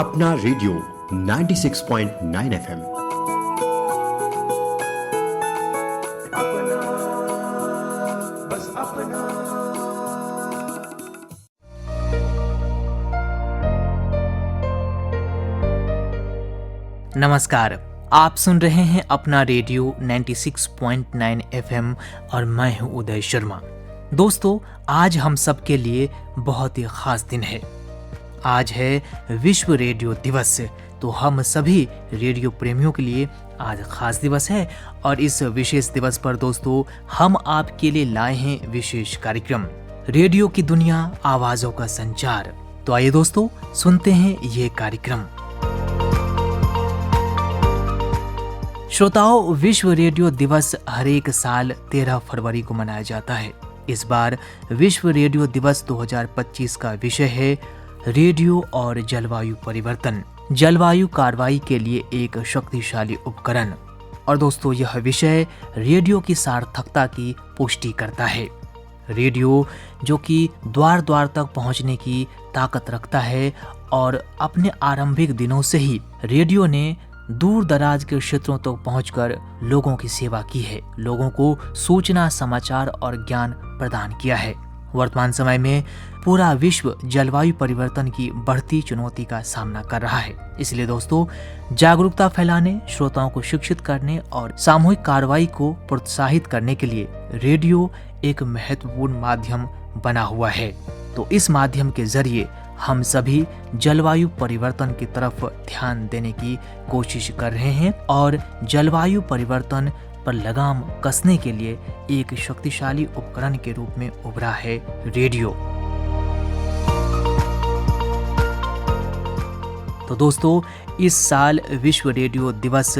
अपना radio 96.9 FM. अपना, बस अपना। नमस्कार, आप सुन रहे हैं अपना रेडियो 96.9 एफएम और मैं हूं उदय शर्मा। दोस्तों, आज हम सब के लिए बहुत ही खास दिन है। आज है विश्व रेडियो दिवस। तो हम सभी रेडियो प्रेमियों के लिए आज खास दिवस है और इस विशेष दिवस पर दोस्तों हम आपके लिए लाए हैं विशेष कार्यक्रम रेडियो की दुनिया, आवाजों का संचार। तो आइए दोस्तों सुनते हैं ये कार्यक्रम। श्रोताओं, विश्व रेडियो दिवस हर एक साल 13 फरवरी को मनाया जाता है। इस बार विश्व रेडियो दिवस 2025 का विषय है रेडियो और जलवायु परिवर्तन, जलवायु कार्रवाई के लिए एक शक्तिशाली उपकरण। और दोस्तों, यह विषय रेडियो की सार्थकता की पुष्टि करता है। रेडियो जो कि द्वार द्वार तक पहुंचने की ताकत रखता है और अपने आरंभिक दिनों से ही रेडियो ने दूर दराज के क्षेत्रों तक पहुंचकर लोगों की सेवा की है, लोगों को सूचना, समाचार और ज्ञान प्रदान किया है। वर्तमान समय में पूरा विश्व जलवायु परिवर्तन की बढ़ती चुनौती का सामना कर रहा है। इसलिए दोस्तों, जागरूकता फैलाने, श्रोताओं को शिक्षित करने और सामूहिक कार्रवाई को प्रोत्साहित करने के लिए रेडियो एक महत्वपूर्ण माध्यम बना हुआ है। तो इस माध्यम के जरिए हम सभी जलवायु परिवर्तन की तरफ ध्यान देने की कोशिश कर रहे हैं और जलवायु परिवर्तन पर लगाम कसने के लिए एक शक्तिशाली उपकरण के रूप में उभरा है रेडियो। तो दोस्तों, इस साल विश्व रेडियो दिवस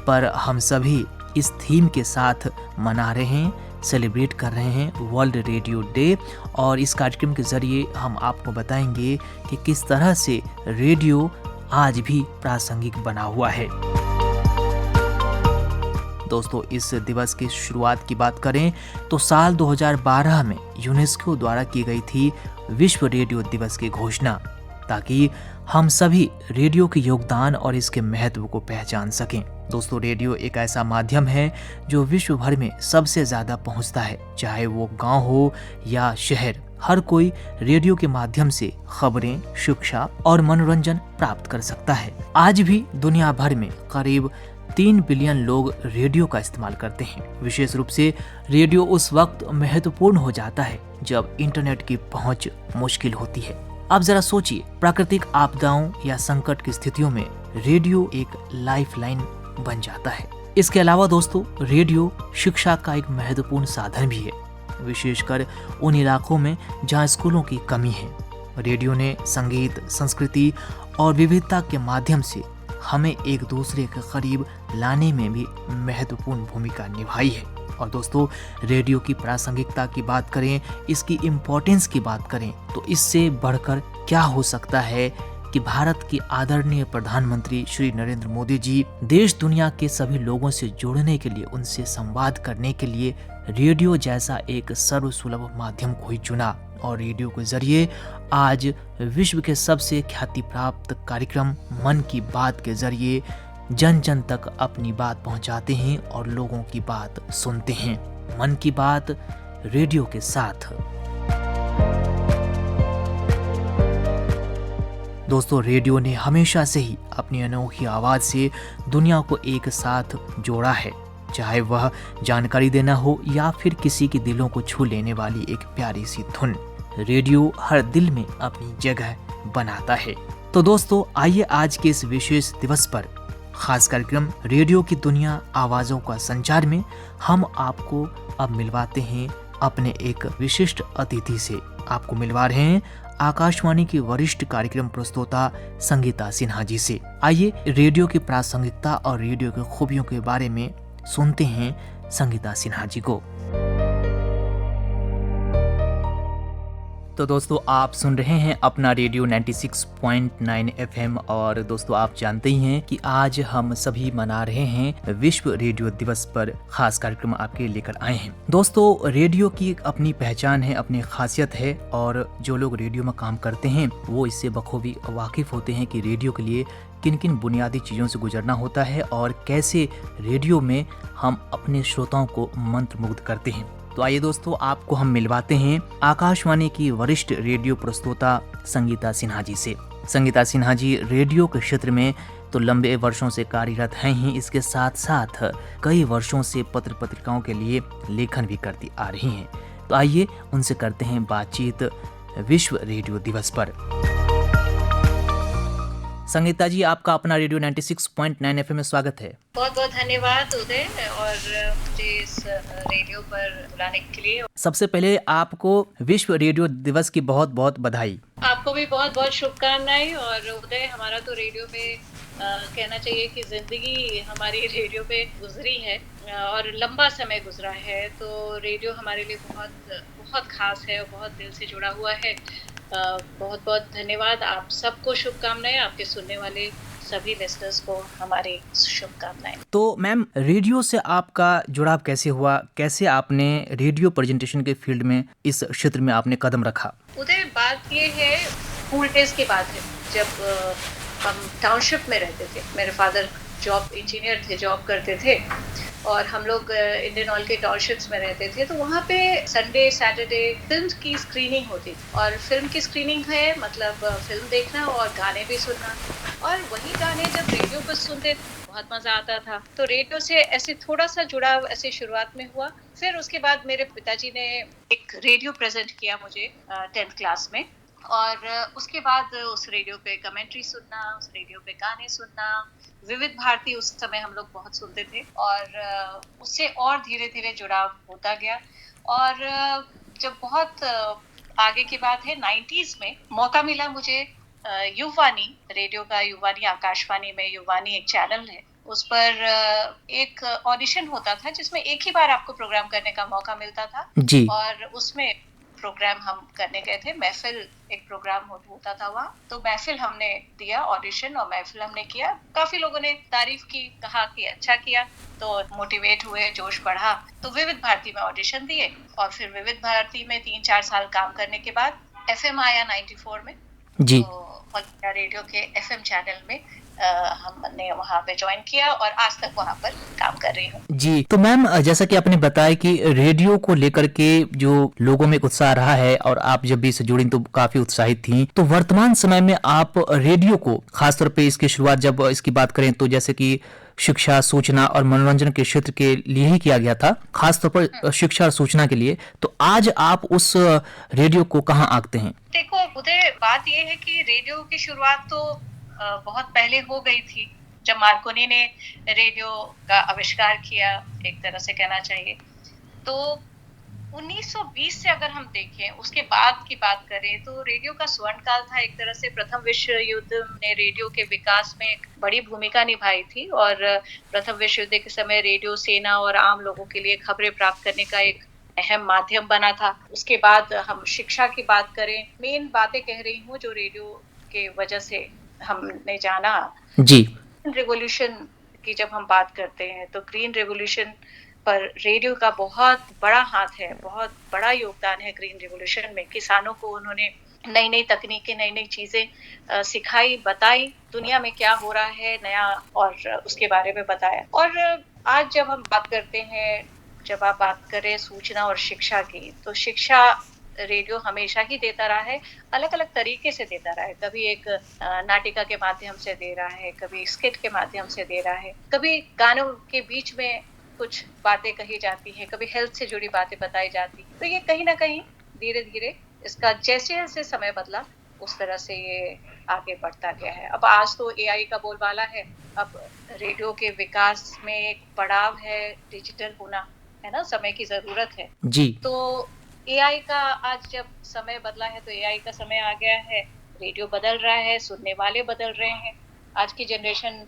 पर हम सभी इस थीम के साथ मना रहे हैं, सेलिब्रेट कर रहे हैं वर्ल्ड रेडियो डे। और इस कार्यक्रम के जरिए हम आपको बताएंगे कि किस तरह से रेडियो आज भी प्रासंगिक बना हुआ है। दोस्तों, इस दिवस की शुरुआत की बात करें तो साल 2012 में यूनेस्को द्वारा की गई थी विश्व रेडियो दिवस की घोषणा, ताकि हम सभी रेडियो के योगदान और इसके महत्व को पहचान सकें। दोस्तों, रेडियो एक ऐसा माध्यम है जो विश्व भर में सबसे ज्यादा पहुंचता है, चाहे वो गांव हो या शहर। हर कोई रेडियो के माध्यम से खबरें, शिक्षा और मनोरंजन प्राप्त कर सकता है। आज भी दुनिया भर में करीब 3 बिलियन लोग रेडियो का इस्तेमाल करते हैं। विशेष रूप से रेडियो उस वक्त महत्वपूर्ण हो जाता है जब इंटरनेट की पहुंच मुश्किल होती है। अब जरा सोचिए, प्राकृतिक आपदाओं या संकट की स्थितियों में रेडियो एक लाइफलाइन बन जाता है। इसके अलावा दोस्तों, रेडियो शिक्षा का एक महत्वपूर्ण साधन भी है, विशेषकर उन इलाकों में जहां स्कूलों की कमी है। रेडियो ने संगीत, संस्कृति और विविधता के माध्यम से हमें एक दूसरे के करीब लाने में भी महत्वपूर्ण भूमिका निभाई है। और दोस्तों, रेडियो की प्रासंगिकता की बात करें, इसकी इम्पोर्टेंस की बात करें, तो इससे बढ़कर क्या हो सकता है कि भारत के आदरणीय प्रधानमंत्री श्री नरेंद्र मोदी जी देश दुनिया के सभी लोगों से जुड़ने के लिए, उनसे संवाद करने के लिए रेडियो जैसा एक सर्वसुलभ माध्यम को ही चुना। और रेडियो के जरिए आज विश्व के सबसे ख्याति प्राप्त कार्यक्रम मन की बात के जरिए जन जन तक अपनी बात पहुंचाते हैं और लोगों की बात सुनते हैं। मन की बात रेडियो के साथ। दोस्तों, रेडियो ने हमेशा से ही अपनी अनोखी आवाज से दुनिया को एक साथ जोड़ा है, चाहे वह जानकारी देना हो या फिर किसी के दिलों को छू लेने वाली एक प्यारी सी धुन। रेडियो हर दिल में अपनी जगह बनाता है। तो दोस्तों, आइए आज के इस विशेष दिवस पर खास कार्यक्रम रेडियो की दुनिया, आवाजों का संचार में हम आपको अब मिलवाते हैं अपने एक विशिष्ट अतिथि से। आपको मिलवा रहे हैं आकाशवाणी की वरिष्ठ कार्यक्रम प्रस्तोता संगीता सिन्हा जी से। आइए रेडियो की प्रासंगिकता और रेडियो की खूबियों के बारे में सुनते हैं संगीता सिन्हा जी को। तो दोस्तों आप सुन रहे हैं अपना रेडियो 96.9 एफएम और दोस्तों आप जानते ही हैं कि आज हम सभी मना रहे हैं विश्व रेडियो दिवस पर खास कार्यक्रम आपके लेकर आए हैं। दोस्तों रेडियो की एक अपनी पहचान है, अपनी खासियत है और जो लोग रेडियो में काम करते हैं वो इससे बखूबी वाकिफ होते हैं कि रेडियो के लिए किन किन बुनियादी चीज़ों से गुजरना होता है और कैसे रेडियो में हम अपने श्रोताओं को मंत्रमुग्ध करते हैं। तो आइए दोस्तों आपको हम मिलवाते हैं आकाशवाणी की वरिष्ठ रेडियो प्रस्तोता संगीता सिन्हा जी से। संगीता सिन्हा जी रेडियो के क्षेत्र में तो लंबे वर्षों से कार्यरत हैं ही, इसके साथ साथ कई वर्षों से पत्र पत्रिकाओं के लिए लेखन भी करती आ रही हैं। तो आइए उनसे करते हैं बातचीत विश्व रेडियो दिवस पर। संगीता जी आपका अपना रेडियो 96.9 एफएम में स्वागत है। बहुत बहुत धन्यवाद उदय और मुझे इस रेडियो पर बुलाने के लिए। सबसे पहले आपको विश्व रेडियो दिवस की बहुत बहुत बधाई। आपको भी बहुत बहुत शुभकामनाएं। और उदय हमारा तो रेडियो पे कहना चाहिए कि जिंदगी हमारी रेडियो पे गुजरी है और लंबा समय गुजरा है, तो रेडियो हमारे लिए बहुत बहुत खास है और बहुत दिल से जुड़ा हुआ है। बहुत बहुत धन्यवाद। आप सबको शुभकामनाएं, आपके सुनने वाले सभी लिसनर्स को हमारी शुभकामनाएं। तो मैम रेडियो से आपका जुड़ाव कैसे हुआ, कैसे आपने रेडियो प्रेजेंटेशन के फील्ड में इस क्षेत्र में आपने कदम रखा? उदय बात ये है, स्कूल डेज की बात है जब हम टाउनशिप में रहते थे। मेरे फादर इंजीनियर थे, जॉब करते थे और हम लोग इंडियन ऑयल के टाउनशिप्स में रहते थे। तो वहाँ पे संडे सैटरडे फिल्म की स्क्रीनिंग होती थी और फिल्म की स्क्रीनिंग है मतलब फिल्म देखना और गाने भी सुनना, और वही गाने जब रेडियो पर सुनते बहुत मजा आता था। तो रेडियो से ऐसे थोड़ा सा जुड़ाव ऐसे शुरुआत में हुआ। फिर उसके बाद मेरे पिताजी ने एक रेडियो प्रेजेंट किया मुझे 10th क्लास में, और उसके बाद उस रेडियो पे कमेंट्री सुनना, उस रेडियो पे गाने सुनना, विविध भारती उस समय हम लोग बहुत सुनते थे और उससे और धीरे धीरे जुड़ाव होता गया। और जब बहुत आगे की बात है 90s में मौका मिला मुझे युववाणी रेडियो का, युववाणी आकाशवाणी में युववाणी एक चैनल है, उस पर एक ऑडिशन होता था जिसमें एक ही बार आपको प्रोग्राम करने का मौका मिलता था जी। और उसमें प्रोग्राम हम करने गए थे। महफिल एक प्रोग्राम होता था वहाँ, तो महफिल हमने दिया ऑडिशन और महफिल हमने किया। काफी लोगों ने तारीफ की, कहा कि अच्छा किया, तो मोटिवेट हुए, जोश बढ़ा। तो विविध भारती में ऑडिशन दिए और फिर विविध भारती में 3-4 साल काम करने के बाद एफएम आया 94 में जी। तो ऑल इंडिया रेडियो के एफएम चैनल में हमने वहाँ पे ज्वाइन किया और आज तक वहाँ पर काम कर रही हूँ। जी, तो मैम जैसा कि आपने बताया कि रेडियो को लेकर के जो लोगों में उत्साह रहा है और आप जब भी इससे जुड़ी तो काफी उत्साहित थी, तो वर्तमान समय में आप रेडियो को खासतौर पे इसकी शुरुआत जब इसकी बात करें तो जैसे कि शिक्षा, सूचना और मनोरंजन के क्षेत्र के लिए ही किया गया था, खासतौर पर शिक्षा और सूचना के लिए, तो आज आप उस रेडियो को कहाँ आंकते हैं? देखो उदय, बात ये है कि रेडियो की शुरुआत तो बहुत पहले हो गई थी जब मार्कोनी ने रेडियो का आविष्कार किया, एक तरह से कहना चाहिए। तो 1920 से अगर हम देखें, उसके बाद की बात करें तो रेडियो का स्वर्ण काल था एक तरह से। प्रथम विश्व युद्ध ने रेडियो के विकास में एक बड़ी भूमिका निभाई थी और प्रथम विश्व युद्ध के समय रेडियो सेना और आम लोगों के लिए खबरें प्राप्त करने का एक अहम माध्यम बना था। उसके बाद हम शिक्षा की बात करें, मेन बातें कह रही हूँ जो रेडियो के वजह से हमने जाना। जी। रेवोल्यूशन की जब हम बात करते हैं तो ग्रीन रेवोल्यूशन पर रेडियो का बहुत बड़ा हाथ है, बहुत बड़ा योगदान है ग्रीन रेवोल्यूशन में। किसानों को उन्होंने नई नई तकनीकें, नई नई चीजें सिखाई, बताई, दुनिया में क्या हो रहा है नया, और उसके बारे में बताया। और आज जब हम बात करते हैं, जब आप बात करें सूचना और शिक्षा की, तो शिक्षा रेडियो हमेशा ही देता रहा है, अलग अलग तरीके से देता रहा है। कभी एक नाटिका के माध्यम से दे रहा है, कभी स्किट के माध्यम से दे रहा है, कभी गानों के बीच में कुछ बातें कही जाती हैं, कभी हेल्थ से जुड़ी बातें बताई जाती। तो ये कहीं ना कहीं धीरे धीरे इसका जैसे जैसे समय बदला उस तरह से ये आगे बढ़ता गया है। अब आज तो एआई का बोलबाला है, अब रेडियो के विकास में एक पड़ाव है, डिजिटल होना है ना, समय की जरूरत है जी। तो एआई का आज जब समय बदला है तो एआई का समय आ गया है, रेडियो बदल रहा है, सुनने वाले बदल रहे हैं। आज की जनरेशन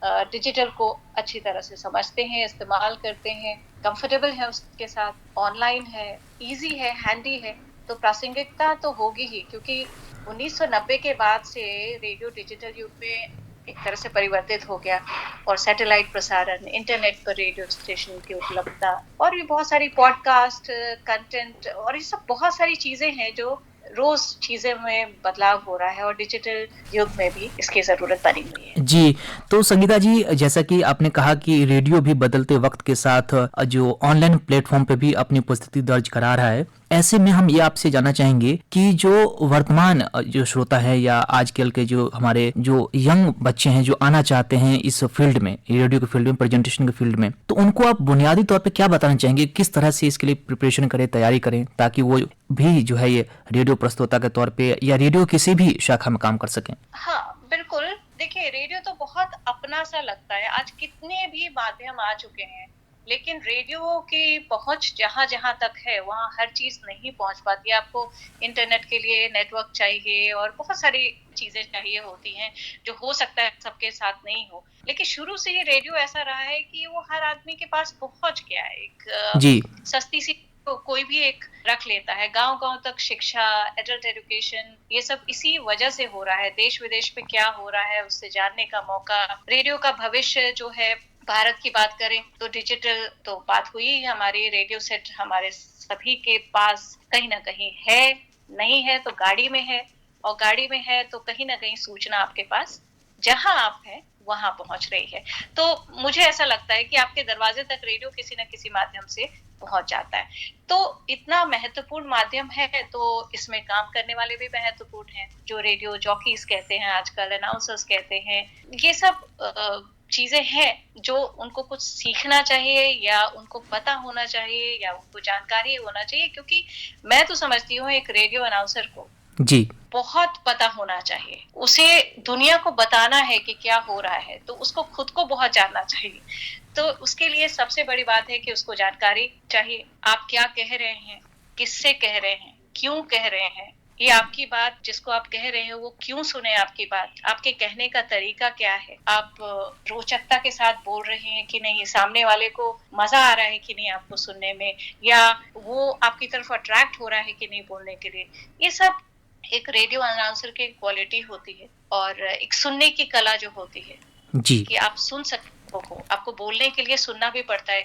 डिजिटल को अच्छी तरह से समझते हैं, इस्तेमाल करते हैं, कंफर्टेबल है उसके साथ, ऑनलाइन है, इजी है, हैंडी है। तो प्रासंगिकता तो होगी ही, क्योंकि 1990 के बाद से रेडियो डिजिटल युग में एक तरह से परिवर्तित हो गया, और सैटेलाइट प्रसारण, इंटरनेट पर रेडियो स्टेशन की उपलब्धता, और भी बहुत सारी पॉडकास्ट, कंटेंट, और ये सब बहुत सारी चीजें हैं जो रोज चीजें में बदलाव हो रहा है, और डिजिटल युग में भी इसकी जरूरत बनी हुई है। जी, तो संगीता जी, जैसा कि आपने कहा कि रेडियो भी बदलते वक्त के साथ जो ऑनलाइन प्लेटफॉर्म पे भी अपनी उपस्थिति दर्ज करा रहा है, ऐसे में हम ये आपसे जानना चाहेंगे कि जो वर्तमान जो श्रोता है या आजकल के जो हमारे जो यंग बच्चे हैं जो आना चाहते हैं इस फील्ड में, रेडियो के फील्ड में, प्रेजेंटेशन के फील्ड में, तो उनको आप बुनियादी तौर पे क्या बताना चाहेंगे, किस तरह से इसके लिए प्रिपरेशन करें, तैयारी करें, ताकि वो भी जो है ये रेडियो प्रस्तोता के तौर पे या रेडियो किसी भी शाखा में काम कर सकें? हाँ बिल्कुल, देखिए रेडियो तो बहुत अपना सा लगता है, आज कितने भी माध्यम आ चुके हैं, लेकिन रेडियो की पहुंच जहां जहां तक है वहां हर चीज नहीं पहुंच पाती। आपको इंटरनेट के लिए नेटवर्क चाहिए और बहुत सारी चीजें चाहिए होती हैं, जो हो सकता है सबके साथ नहीं हो, लेकिन शुरू से ही रेडियो ऐसा रहा है कि वो हर आदमी के पास पहुंच गया है। एक जी, सस्ती सी तो कोई भी एक रख लेता है, गांव गांव तक शिक्षा, एडल्ट एजुकेशन, ये सब इसी वजह से हो रहा है। देश विदेश में क्या हो रहा है उससे जानने का मौका। रेडियो का भविष्य जो है, भारत की बात करें तो डिजिटल तो बात हुई, हमारी रेडियो सेट हमारे सभी के पास कहीं ना कहीं है, नहीं है तो गाड़ी में है, और गाड़ी में है तो कहीं ना कहीं सूचना आपके पास जहां आप हैं वहां पहुंच रही है। तो मुझे ऐसा लगता है कि आपके दरवाजे तक रेडियो किसी न किसी माध्यम से पहुंच जाता है। तो इतना महत्वपूर्ण माध्यम है, तो इसमें काम करने वाले भी महत्वपूर्ण हैं, जो रेडियो जॉकीज कहते हैं आजकल, अनाउंसर्स कहते हैं। ये सब चीजें हैं जो उनको कुछ सीखना चाहिए, या उनको पता होना चाहिए, या उनको जानकारी होना चाहिए, क्योंकि मैं तो समझती हूँ एक रेडियो अनाउंसर को जी, बहुत पता होना चाहिए। उसे दुनिया को बताना है कि क्या हो रहा है, तो उसको खुद को बहुत जानना चाहिए। तो उसके लिए सबसे बड़ी बात है कि उसको जानकारी चाहिए, आप क्या कह रहे हैं, किससे कह रहे हैं, क्यों कह रहे हैं, ये आपकी बात जिसको आप कह रहे हैं वो क्यों सुने आपकी बात, आपके कहने का तरीका क्या है, आप रोचकता के साथ बोल रहे हैं कि नहीं, सामने वाले को मजा आ रहा है कि नहीं आपको सुनने में, या वो आपकी तरफ अट्रैक्ट हो रहा है कि नहीं बोलने के लिए। ये सब एक रेडियो अनाउंसर की क्वालिटी होती है, और एक सुनने की कला जो होती है जी, कि आप सुन सकते हो। आपको बोलने के लिए सुनना भी पड़ता है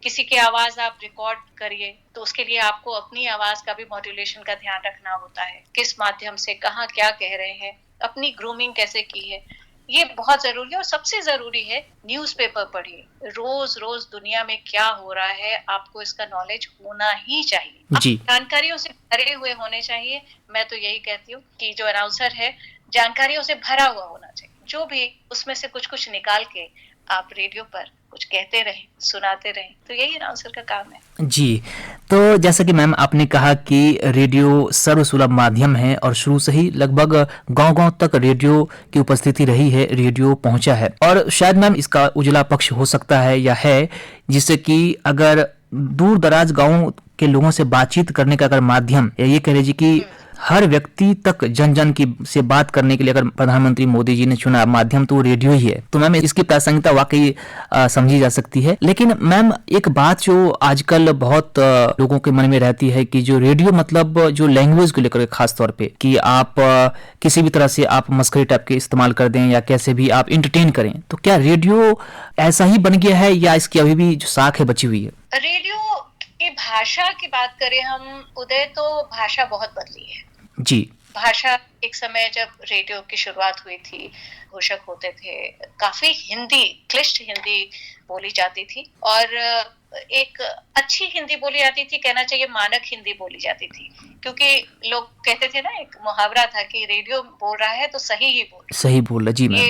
किसी की आवाज आप रिकॉर्ड करिए तो उसके लिए आपको अपनी आवाज का भी मॉड्यूलेशन का ध्यान रखना होता है, किस माध्यम से कहाँ क्या कह रहे हैं, अपनी ग्रूमिंग कैसे की है, ये बहुत जरूरी है। और सबसे जरूरी है न्यूज़पेपर पढ़िए, रोज रोज दुनिया में क्या हो रहा है आपको इसका नॉलेज होना ही चाहिए। जी, आप जानकारियों से भरे हुए होने चाहिए। मैं तो यही कहती हूँ कि जो अनाउंसर है जानकारियों से भरा हुआ होना चाहिए, जो भी उसमें से कुछ कुछ निकाल के आप रेडियो पर कुछ कहते रहें, सुनाते रहें, तो यही अनाउंसर का काम है। जी। तो जैसा कि मैम आपने कहा कि रेडियो सर्वसुलभ माध्यम है और शुरू से ही लगभग गांव-गांव तक रेडियो की उपस्थिति रही है, रेडियो पहुंचा है, और शायद मैम इसका उजला पक्ष हो सकता है या है, जिससे कि अगर दूर दराज गाँव के लोगों से बातचीत करने का अगर माध्यम, या ये कह लीजिए कि हर व्यक्ति तक जन जन की से बात करने के लिए अगर प्रधानमंत्री मोदी जी ने चुना माध्यम तो रेडियो ही है, तो मैम इसकी प्रासंगिकता वाकई समझी जा सकती है। लेकिन मैम एक बात जो आजकल बहुत लोगों के मन में रहती है कि जो रेडियो मतलब जो लैंग्वेज को लेकर खास तौर पे कि आप किसी भी तरह से आप मस्करी टाइप के इस्तेमाल कर दें या कैसे भी आप इंटरटेन करें, तो क्या रेडियो ऐसा ही बन गया है या इसकी अभी भी जो साख है बची हुई है? रेडियो की भाषा की बात करें हम उदय, तो भाषा बहुत बदली है जी, भाषा। एक समय जब रेडियो की शुरुआत हुई थी, घोषक होते थे, काफी हिंदी, क्लिष्ट हिंदी बोली जाती थी, और एक अच्छी हिंदी बोली जाती थी, कहना चाहिए मानक हिंदी बोली जाती थी, क्योंकि लोग कहते थे ना, एक मुहावरा था कि रेडियो बोल रहा है तो सही ही बोल रहा है। सही बोल रहा, जी मैम।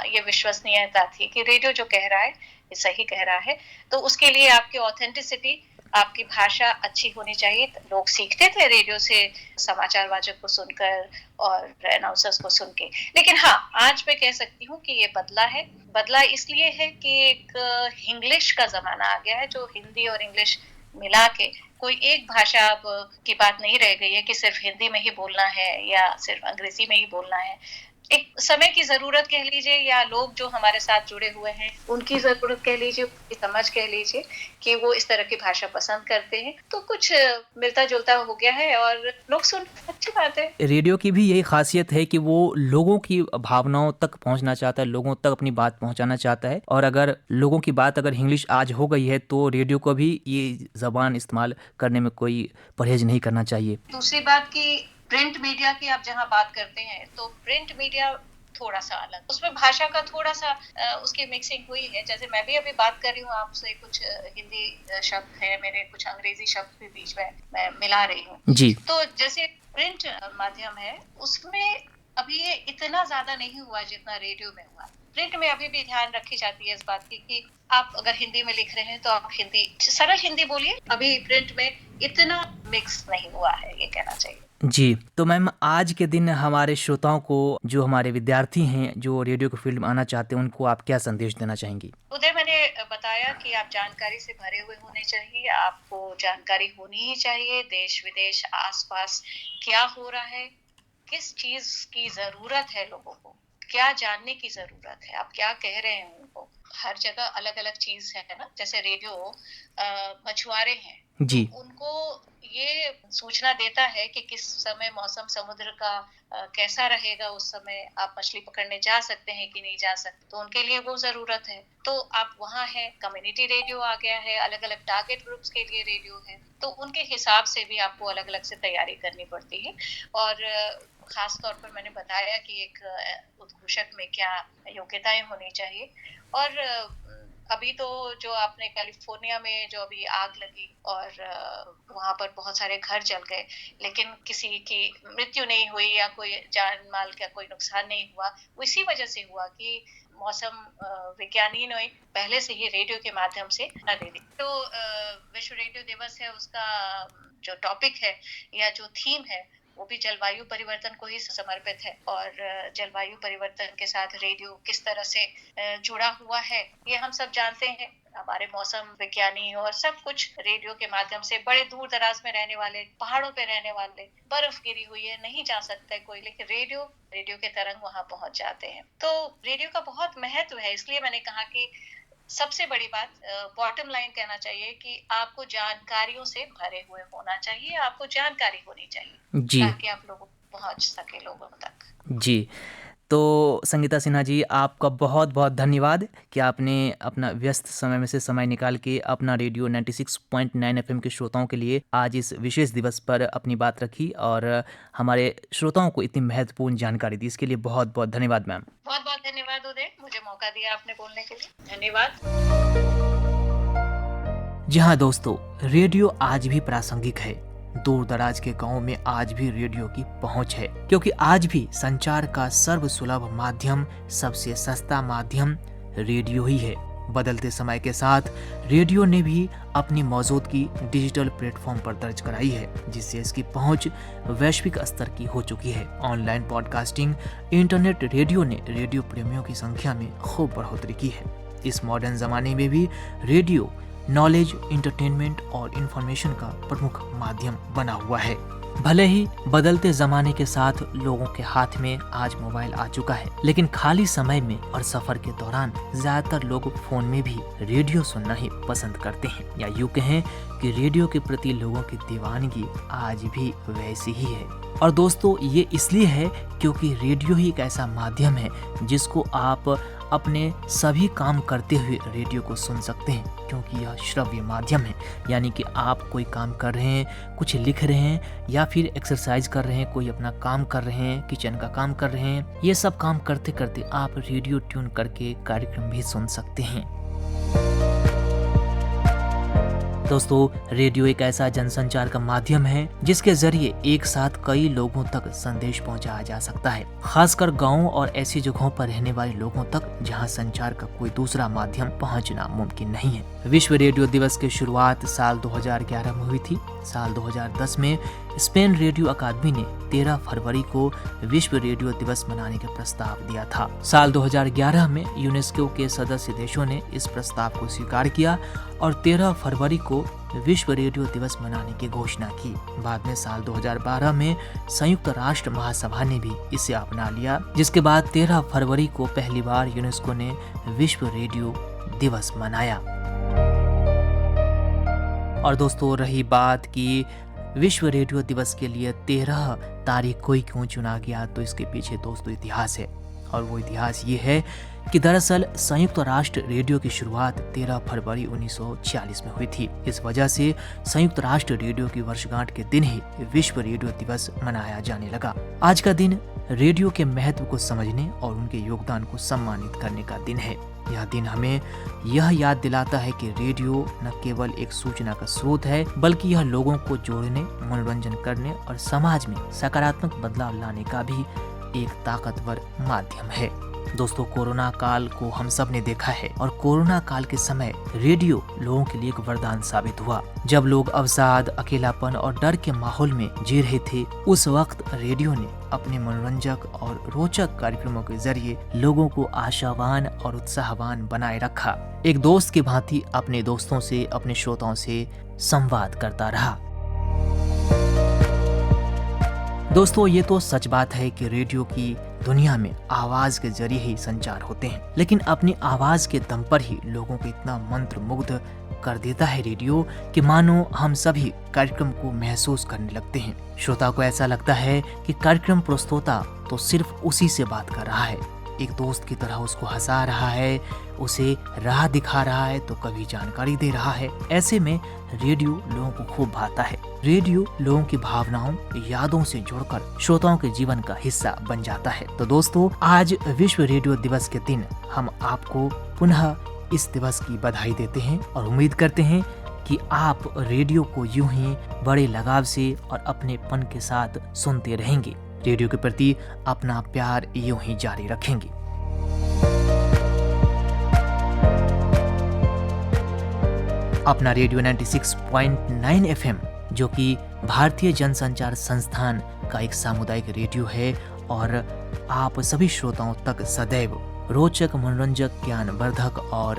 ये विश्वसनीयता थी कि रेडियो जो कह रहा है ये सही कह रहा है। तो उसके लिए आपकी ऑथेंटिसिटी, आपकी भाषा अच्छी होनी चाहिए। लोग सीखते थे रेडियो से, समाचार वाचक को सुनकर और अनाउंसर्स को सुन के। लेकिन हाँ, आज मैं कह सकती हूँ कि ये बदला इसलिए है कि एक इंग्लिश का जमाना आ गया है, जो हिंदी और इंग्लिश मिला के कोई एक भाषा अब की बात नहीं रह गई है कि सिर्फ हिंदी में ही बोलना है या सिर्फ अंग्रेजी में ही बोलना है। एक समय की जरूरत कह लीजिए, या लोग जो हमारे साथ जुड़े हुए हैं उनकी जरूरत कह लीजिए, उनकी समझ कह लीजिए कि वो इस तरह की भाषा पसंद करते हैं, तो कुछ मिलता जुलता हो गया है और लोग सुन, अच्छी बात है। रेडियो की भी यही खासियत है कि वो लोगों की भावनाओं तक पहुंचना चाहता है, लोगों तक अपनी बात पहुंचाना चाहता है। और अगर लोगों की बात अगर इंग्लिश आज हो गई है तो रेडियो को भी ये जबान इस्तेमाल करने में कोई परहेज नहीं करना चाहिए। दूसरी बात की प्रिंट मीडिया की आप जहाँ बात करते हैं, तो प्रिंट मीडिया थोड़ा सा अलग, उसमें भाषा का थोड़ा सा उसकी मिक्सिंग हुई है। जैसे मैं भी अभी बात कर रही हूँ आपसे, कुछ हिंदी शब्द है मेरे, कुछ अंग्रेजी शब्द भी बीच में मैं मिला रही हूँ जी। तो जैसे प्रिंट माध्यम है उसमें अभी ये इतना ज्यादा नहीं हुआ जितना रेडियो में हुआ। प्रिंट में अभी भी ध्यान रखी जाती है इस बात की कि आप अगर हिंदी में लिख रहे हैं तो आप हिंदी, सरल हिंदी बोलिए। अभी प्रिंट में इतना मिक्स नहीं हुआ है, ये कहना चाहिए। जी, तो मैम आज के दिन हमारे श्रोताओं को, जो हमारे विद्यार्थी हैं जो रेडियो की फील्ड में आना चाहते हैं, उनको आप क्या संदेश देना चाहेंगी? उदय, मैंने बताया कि आप जानकारी से भरे हुए होने चाहिए, आपको जानकारी होनी ही चाहिए, देश विदेश आसपास क्या हो रहा है, किस चीज की जरूरत है लोगों को, क्या जानने की जरूरत है, आप क्या कह रहे हैं उनको। हर जगह अलग अलग चीज है ना, जैसे रेडियो मछुआरे हैं जी। उनको ये सूचना देता है कि किस समय मौसम समुद्र का कैसा रहेगा, उस समय आप मछली पकड़ने जा सकते हैं कि नहीं जा सकते, तो उनके लिए वो जरूरत है। तो आप वहाँ है, कम्युनिटी रेडियो आ गया है, अलग अलग टारगेट ग्रुप्स के लिए रेडियो है, तो उनके हिसाब से भी आपको अलग अलग से तैयारी करनी पड़ती है। और खास तौर पर मैंने बताया कि एक उद्घोषक में क्या योग्यताएं होनी चाहिए। और अभी तो जो आपने कैलिफोर्निया में जो अभी आग लगी और वहां पर बहुत सारे घर जल गए, लेकिन किसी की मृत्यु नहीं हुई या कोई जान माल का कोई नुकसान नहीं हुआ, वो इसी वजह से हुआ कि मौसम विज्ञानी ने पहले से ही रेडियो के माध्यम से न दे दी। तो विश्व रेडियो दिवस है, उसका जो टॉपिक है या जो थीम है वो भी जलवायु परिवर्तन को ही समर्पित है। और जलवायु परिवर्तन के साथ रेडियो किस तरह से जुड़ा हुआ है ये हम सब जानते हैं। हमारे मौसम विज्ञानी और सब कुछ रेडियो के माध्यम से, बड़े दूर दराज में रहने वाले, पहाड़ों पे रहने वाले, बर्फ गिरी हुई है नहीं जा सकता है कोई, लेकिन रेडियो के तरंग वहां पहुंच जाते हैं। तो रेडियो का बहुत महत्व है। इसलिए मैंने कहा कि सबसे बड़ी बात, बॉटम लाइन कहना चाहिए कि आपको जानकारियों से भरे हुए होना चाहिए, आपको जानकारी होनी चाहिए जी। ताकि आप लोगों पहुंच सके लोगों तक। जी, तो संगीता सिन्हा जी, आपका बहुत बहुत धन्यवाद कि आपने अपना व्यस्त समय में से समय निकाल के अपना रेडियो 96.9 एफएम के श्रोताओं के लिए आज इस विशेष दिवस पर अपनी बात रखी और हमारे श्रोताओं को इतनी महत्वपूर्ण जानकारी दी। इसके लिए बहुत बहुत धन्यवाद मैम। बहुत बहुत धन्यवाद उदय, मुझे मौका दिया आपने बोलने के लिए, धन्यवाद। जी हाँ दोस्तों, रेडियो आज भी प्रासंगिक है। दूर दराज के गांव में आज भी रेडियो की पहुंच है, क्योंकि आज भी संचार का सर्वसुलभ माध्यम, सबसे सस्ता माध्यम रेडियो ही है। बदलते समय के साथ रेडियो ने भी अपनी मौजूदगी डिजिटल प्लेटफॉर्म पर दर्ज कराई है, जिससे इसकी पहुंच वैश्विक स्तर की हो चुकी है। ऑनलाइन पॉडकास्टिंग, इंटरनेट रेडियो ने रेडियो प्रेमियों की संख्या में खूब बढ़ोतरी की है। इस मॉडर्न जमाने में भी रेडियो नॉलेज, इंटरटेनमेंट और इंफॉर्मेशन का प्रमुख माध्यम बना हुआ है। भले ही बदलते जमाने के साथ लोगों के हाथ में आज मोबाइल आ चुका है, लेकिन खाली समय में और सफर के दौरान ज्यादातर लोग फोन में भी रेडियो सुनना ही पसंद करते हैं, या यूँ कहें कि रेडियो के प्रति लोगों की दीवानगी आज भी वैसी ही है। और दोस्तों, ये इसलिए है क्योंकि रेडियो ही एक ऐसा माध्यम है जिसको आप अपने सभी काम करते हुए रेडियो को सुन सकते हैं, क्योंकि यह श्रव्य माध्यम है। यानी कि आप कोई काम कर रहे हैं, कुछ लिख रहे हैं या फिर एक्सरसाइज कर रहे हैं, कोई अपना काम कर रहे हैं, किचन का काम कर रहे हैं, ये सब काम करते करते आप रेडियो ट्यून करके कार्यक्रम भी सुन सकते हैं। दोस्तों, रेडियो एक ऐसा जनसंचार का माध्यम है जिसके जरिए एक साथ कई लोगों तक संदेश पहुंचाया जा सकता है, खासकर गांवों और ऐसी जगहों पर रहने वाले लोगों तक जहां संचार का कोई दूसरा माध्यम पहुंचना मुमकिन नहीं है। विश्व रेडियो दिवस की शुरुआत साल 2011 में हुई थी। साल 2010 में स्पेन रेडियो अकादमी ने 13 फरवरी को विश्व रेडियो दिवस मनाने का प्रस्ताव दिया था। साल 2011 में यूनेस्को के सदस्य देशों ने इस प्रस्ताव को स्वीकार किया और 13 फरवरी को विश्व रेडियो दिवस मनाने की घोषणा की। बाद में साल 2012 में संयुक्त राष्ट्र महासभा ने भी इसे अपना लिया, जिसके बाद 13 फरवरी को पहली बार यूनेस्को ने विश्व रेडियो दिवस मनाया। और दोस्तों, रही बात कि विश्व रेडियो दिवस के लिए 13 तारीख को ही क्यों चुना गया, तो इसके पीछे दोस्तों इतिहास है। और वो इतिहास ये है कि दरअसल संयुक्त राष्ट्र रेडियो की शुरुआत 13 फरवरी 1946 में हुई थी। इस वजह से संयुक्त राष्ट्र रेडियो की वर्षगांठ के दिन ही विश्व रेडियो दिवस मनाया जाने लगा। आज का दिन रेडियो के महत्व को समझने और उनके योगदान को सम्मानित करने का दिन है। यह दिन हमें यह याद दिलाता है कि रेडियो न केवल एक सूचना का स्रोत है, बल्कि यह लोगों को जोड़ने, मनोरंजन करने और समाज में सकारात्मक बदलाव लाने का भी एक ताकतवर माध्यम है। दोस्तों, कोरोना काल को हम सब ने देखा है और कोरोना काल के समय रेडियो लोगों के लिए एक वरदान साबित हुआ। जब लोग अवसाद, अकेलापन और डर के माहौल में जी रहे थे, उस वक्त रेडियो ने अपने मनोरंजक और रोचक कार्यक्रमों के जरिए लोगों को आशावान और उत्साहवान बनाए रखा। एक दोस्त की भांति अपने दोस्तों से, अपने श्रोताओं से संवाद करता रहा। दोस्तों, ये तो सच बात है कि रेडियो की दुनिया में आवाज के जरिए ही संचार होते हैं, लेकिन अपनी आवाज के दम पर ही लोगों को इतना मंत्रमुग्ध कर देता है रेडियो कि मानो हम सभी कार्यक्रम को महसूस करने लगते हैं। श्रोता को ऐसा लगता है कि कार्यक्रम प्रस्तोता तो सिर्फ उसी से बात कर रहा है, एक दोस्त की तरह उसको हंसा रहा है, उसे राह दिखा रहा है, तो कभी जानकारी दे रहा है। ऐसे में रेडियो लोगों को खूब भाता है। रेडियो लोगों की भावनाओं, यादों से जुड़कर श्रोताओं के जीवन का हिस्सा बन जाता है। तो दोस्तों, आज विश्व रेडियो दिवस के दिन हम आपको पुनः इस दिवस की बधाई देते हैं और उम्मीद करते हैं कि आप रेडियो को यूं ही बड़े लगाव से और अपनेपन के साथ सुनते रहेंगे, रेडियो के प्रति अपना प्यार यूं ही जारी रखेंगे। अपना रेडियो 96.9 FM, जो कि भारतीय जनसंचार संस्थान का एक सामुदायिक रेडियो है और आप सभी श्रोताओं तक सदैव रोचक, मनोरंजक, ज्ञानवर्धक और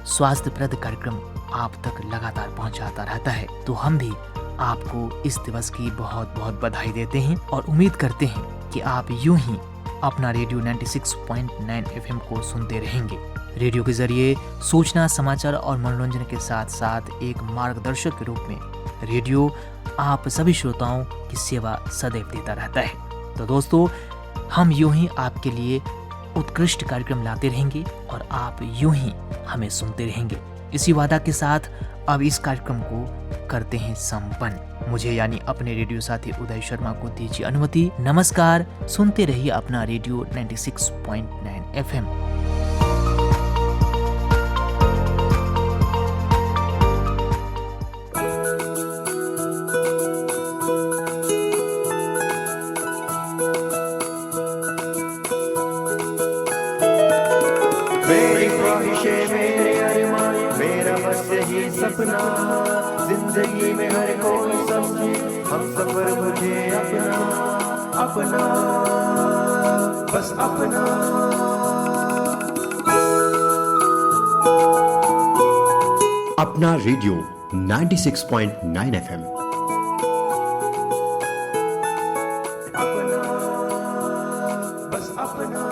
स्वास्थ्यप्रद कार्यक्रम आप तक लगातार पहुंचाता रहता है। तो हम भी आपको इस दिवस की बहुत बहुत बधाई देते हैं और उम्मीद करते हैं कि आप यूं ही अपना रेडियो 96.9 FM को सुनते रहेंगे। रेडियो के जरिए सूचना, समाचार और मनोरंजन के साथ साथ एक मार्गदर्शक के रूप में रेडियो आप सभी श्रोताओं की सेवा सदैव देता रहता है। तो दोस्तों, हम यूं ही आपके लिए उत्कृष्ट कार्यक्रम लाते रहेंगे और आप यूं ही हमें सुनते रहेंगे। इसी वादा के साथ अब इस कार्यक्रम को करते हैं संपन्न। मुझे यानी अपने रेडियो साथी उदय शर्मा को दीजिए अनुमति। नमस्कार, सुनते रहिए अपना रेडियो 96.9 FM। मेरी ख्वाहिशें, मेरे अरमान, मेरा बस यही सपना, जिंदगी में हर कोई समझे हम सफर मुझे अपना अपना, बस अपना। अपना रेडियो 96.9 FM। अपना, बस अपना।